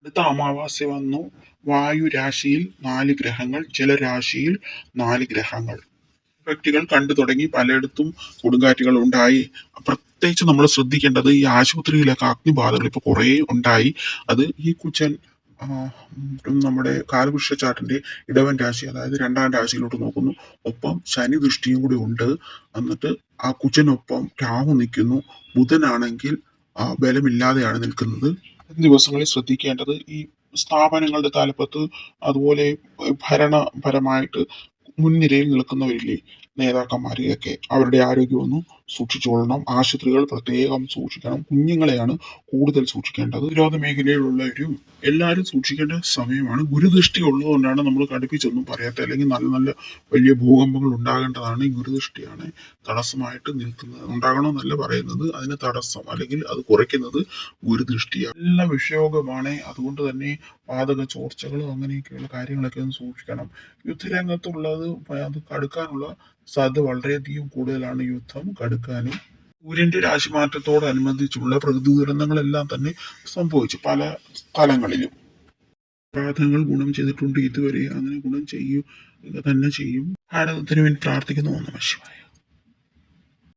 അടുത്ത അമാവാസ്യ വന്നു. വായുരാശിയിൽ 4 ഗ്രഹങ്ങൾ, ജലരാശിയിൽ 4 ഗ്രഹങ്ങൾ. വ്യക്തികൾ കണ്ടു തുടങ്ങി. പലയിടത്തും കൊടുങ്കാറ്റുകൾ ഉണ്ടായി. പ്രത്യേകിച്ച് നമ്മൾ ശ്രദ്ധിക്കേണ്ടത് ഈ ആശുപത്രിയിലൊക്കെ അഗ്നിബാധകൾ ഇപ്പൊ കുറേ ഉണ്ടായി. അത് ഈ കുച്ചൻ നമ്മുടെ കാലവൃക്ഷച്ചാട്ടിന്റെ ഇടവൻ രാശി, അതായത് 2ാം രാശിയിലോട്ട് നോക്കുന്നു. ഒപ്പം ശനി ദൃഷ്ടിയും കൂടി ഉണ്ട്. എന്നിട്ട് ആ കുജനൊപ്പം രാഹു നിൽക്കുന്നു. ബുധനാണെങ്കിൽ ബലമില്ലാതെയാണ് നിൽക്കുന്നത്. ദിവസങ്ങളിൽ ശ്രദ്ധിക്കേണ്ടത് ഈ സ്ഥാപനങ്ങളുടെ തലപ്പത്ത്, അതുപോലെ ഭരണപരമായിട്ട് മുൻനിരയിൽ നിൽക്കുന്നവരില്ലേ, നേതാക്കന്മാരെയൊക്കെ അവരുടെ ആരോഗ്യമൊന്നും സൂക്ഷിച്ചുകൊള്ളണം. ആശുപത്രികൾ പ്രത്യേകം സൂക്ഷിക്കണം. കുഞ്ഞുങ്ങളെയാണ് കൂടുതൽ സൂക്ഷിക്കേണ്ടത്. പ്രതിരോധ മേഖലയിലുള്ളവരും എല്ലാവരും സൂക്ഷിക്കേണ്ട സമയമാണ്. ഗുരുദൃഷ്ടി ഉള്ളതുകൊണ്ടാണ് നമ്മൾ കടുപ്പിച്ചൊന്നും പറയാത്തത്. അല്ലെങ്കിൽ നല്ല നല്ല വലിയ ഭൂകമ്പങ്ങൾ ഉണ്ടാകേണ്ടതാണ്. ഈ ഗുരുദൃഷ്ടിയാണ് തടസ്സമായിട്ട് നിൽക്കുന്നത്. ഉണ്ടാകണമെന്നല്ല പറയുന്നത്, അതിന് തടസ്സം അല്ലെങ്കിൽ അത് കുറയ്ക്കുന്നത് ഗുരുദൃഷ്ടിയാണ്. നല്ല വിഷയോഗമാണ്. അതുകൊണ്ട് തന്നെ വാതക ചോർച്ചകളും അങ്ങനെയൊക്കെയുള്ള കാര്യങ്ങളൊക്കെ ഒന്ന് സൂക്ഷിക്കണം. യുദ്ധരംഗത്തുള്ളത് അത് കടുക്കാനുള്ള സാധ്യത വളരെയധികം കൂടുതലാണ്. യുദ്ധം കടുക്കാനും സൂര്യന്റെ രാശിമാറ്റത്തോടനുബന്ധിച്ചുള്ള പ്രകൃതി ദുരന്തങ്ങളെല്ലാം തന്നെ സംഭവിച്ചു പല സ്ഥലങ്ങളിലും. പ്രാർത്ഥനകൾ ഗുണം ചെയ്തിട്ടുണ്ട് ഇതുവരെ. അങ്ങനെ ഗുണം ചെയ്യുക തന്നെ ചെയ്യും. ഭാരതത്തിന് വേണ്ടി പ്രാർത്ഥിക്കുന്നു. നമഃ ശിവായ.